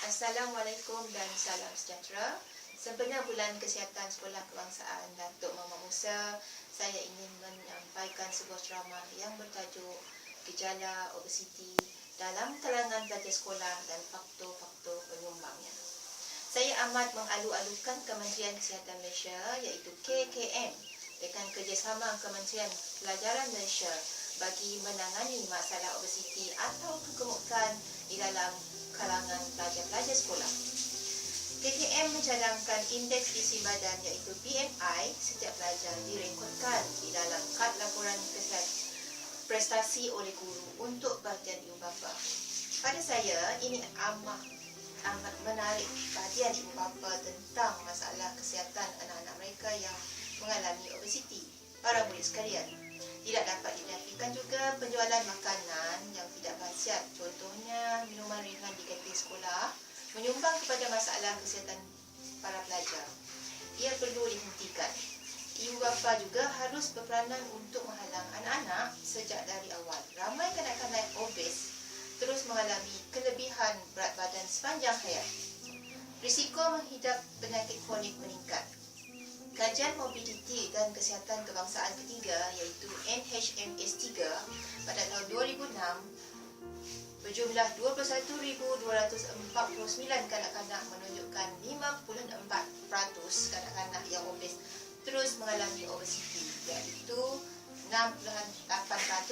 Assalamualaikum dan salam sejahtera. Sempena Bulan Kesihatan Sekolah Kebangsaan Datuk Muhammad Musa, saya ingin menyampaikan sebuah ceramah yang bertajuk Gejala Obesiti dalam kalangan pelajar sekolah dan faktor-faktor penyumbangnya. Saya amat mengalu-alukan Kementerian Kesihatan Malaysia iaitu KKM dengan kerjasama Kementerian Pelajaran Malaysia bagi menangani masalah obesiti atau kegemukan di dalam kalangan pelajar-pelajar sekolah. KKM mencadangkan indeks isi badan iaitu BMI setiap pelajar direkodkan di dalam kad laporan prestasi oleh guru untuk perhatian ibu bapa. Pada saya, ini amat menarik perhatian ibu bapa tentang masalah kesihatan anak-anak mereka yang mengalami obesiti. Para murid sekalian, tidak dapat dinafikan juga penjualan makanan yang tidak khasiat, contohnya minuman ringan di kantin sekolah, menyumbang kepada masalah kesihatan para pelajar. Ia perlu dihentikan. Ibu bapa juga harus berperanan untuk menghalang anak-anak sejak dari awal. Ramai kanak-kanak obes terus mengalami kelebihan berat badan sepanjang hayat. Risiko menghidap penyakit kronik meningkat. Kajian Mobiliti dan Kesihatan Kebangsaan ketiga iaitu NHMS3 pada tahun 2006 berjumlah 21,249 kanak-kanak menunjukkan 54% kanak-kanak yang obes terus mengalami obesiti, iaitu 6.8%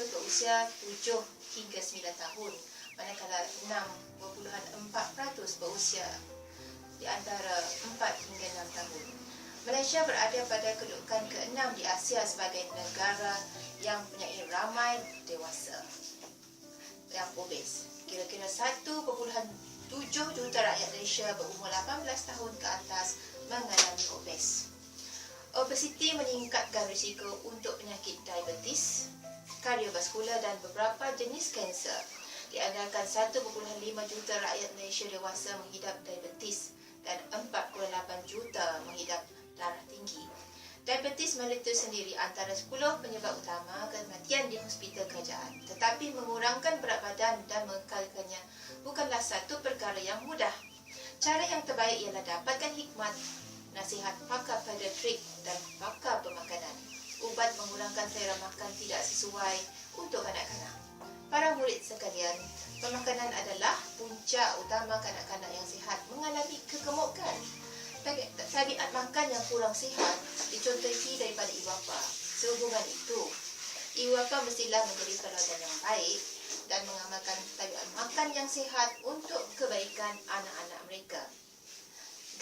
berusia 7 hingga 9 tahun, manakala 6.4% berusia di antara 4 hingga 6 tahun. Malaysia berada pada kedudukan ke-6 di Asia sebagai negara yang mempunyai ramai dewasa yang obes. Kira-kira 1.7 juta rakyat Malaysia berumur 18 tahun ke atas mengalami obes. Obesiti meningkatkan risiko untuk penyakit diabetes, kardiovaskular dan beberapa jenis kanser. Dianggarkan 1.5 juta rakyat Malaysia dewasa menghidap diabetes dan 4.8 juta menghidap darah tinggi. Diabetes meletus sendiri antara 10 penyebab utama kematian di hospital kerajaan. Tetapi mengurangkan berat badan dan mengekalkannya bukanlah satu perkara yang mudah. Cara yang terbaik ialah dapatkan hikmat, nasihat pakar pediatrik dan pakar pemakanan. Ubat mengurangkan selera makan tidak sesuai untuk kanak-kanak. Para murid sekalian, pemakanan adalah punca utama kanak-kanak yang sihat mengalami kegemukan. Tabiat makan yang kurang sihat dicontohi daripada ibu bapa. Sehubungan itu, ibu bapa mestilah menjadi teladan yang baik dan mengamalkan tabiat makan yang sihat untuk kebaikan anak-anak mereka.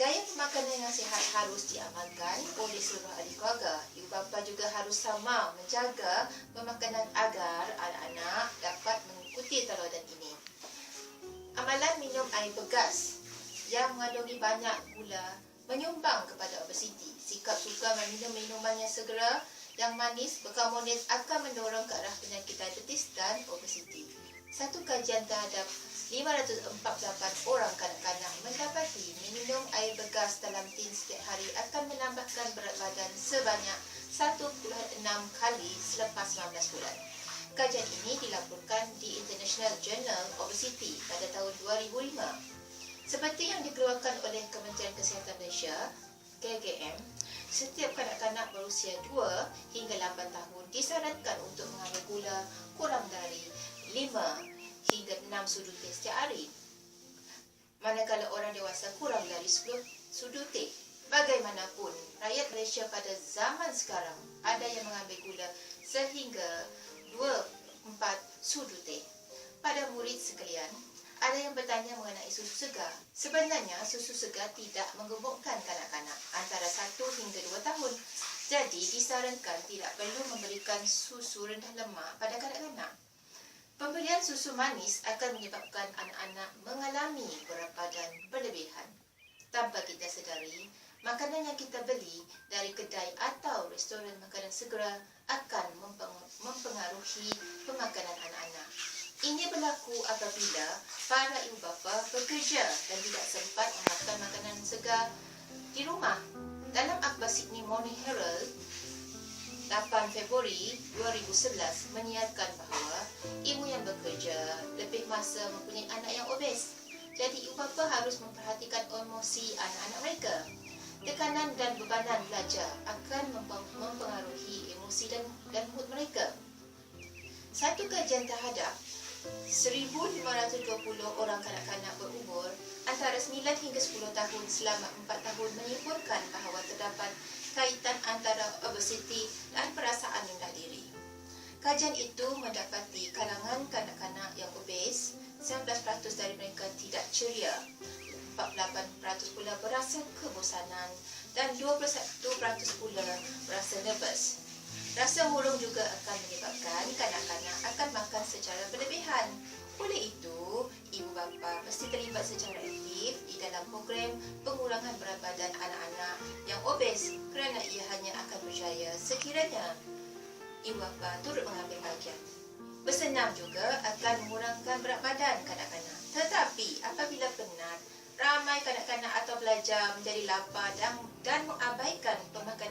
Gaya pemakanan yang sihat harus diamalkan oleh seluruh ahli keluarga. Ibu bapa juga harus sama menjaga pemakanan agar anak-anak dapat mengikuti teladan ini. Amalan minum air bergas yang mengandungi banyak gula menyumbang kepada obesiti. Sikap suka meminum minuman yang segera, yang manis, berkarbohidrat akan mendorong ke arah penyakit diabetes dan obesiti. Satu kajian terhadap 548 orang kanak-kanak mendapati minum air bergas dalam tin setiap hari akan menambahkan berat badan sebanyak 1.6 kali selepas 19 bulan. Kajian ini dilaporkan di International Journal Obesity pada tahun 2005. Seperti yang dikeluarkan oleh Kementerian Kesihatan Malaysia, KKM, setiap kanak-kanak berusia 2 hingga 8 tahun disarankan untuk mengambil gula kurang dari 5 hingga 6 sudu teh setiap hari. Manakala orang dewasa kurang dari 10 sudu teh. Bagaimanapun, rakyat Malaysia pada zaman sekarang ada yang mengambil gula sehingga 2-4 sudu teh. Pada murid sekalian, ada yang bertanya mengenai susu segar. Sebenarnya susu segar tidak menggemukkan kanak-kanak antara 1 hingga 2 tahun. Jadi disarankan tidak perlu memberikan susu rendah lemak pada kanak-kanak. Pemberian susu manis akan menyebabkan anak-anak mengalami berat badan berlebihan. Tanpa kita sedari, makanan yang kita beli dari kedai atau restoran makanan segera akan mempengaruhi pemakanan anak-anak. Ini berlaku apabila para ibu bapa bekerja dan tidak sempat memakan makanan segar di rumah. Dalam akhbar Sydney Morning Herald, 8 Februari 2011 menyiarkan bahawa ibu yang bekerja lebih masa mempunyai anak yang obes. Jadi ibu bapa harus memperhatikan emosi anak-anak mereka. Tekanan dan bebanan belajar akan mempengaruhi emosi dan mood mereka. Satu kajian terhadap 1,520 orang kanak-kanak berumur antara 9 hingga 10 tahun selama 4 tahun menyimpulkan bahawa terdapat kaitan antara obesiti dan perasaan rendah diri. Kajian itu mendapati kalangan kanak-kanak yang obes, 19% dari mereka tidak ceria, 48% pula berasa kebosanan dan 21% pula berasa nervous. Rasa murung juga akan menyebabkan kanak-kanak akan makan secara berlebihan. Oleh itu, ibu bapa mesti terlibat secara aktif di dalam program pengurangan berat badan anak-anak yang obes kerana ia hanya akan berjaya sekiranya ibu bapa turut mengambil bahagian. Bersenam juga akan mengurangkan berat badan kanak-kanak. Tetapi apabila penat, ramai kanak-kanak atau pelajar menjadi lapar dan mengabaikan pemakan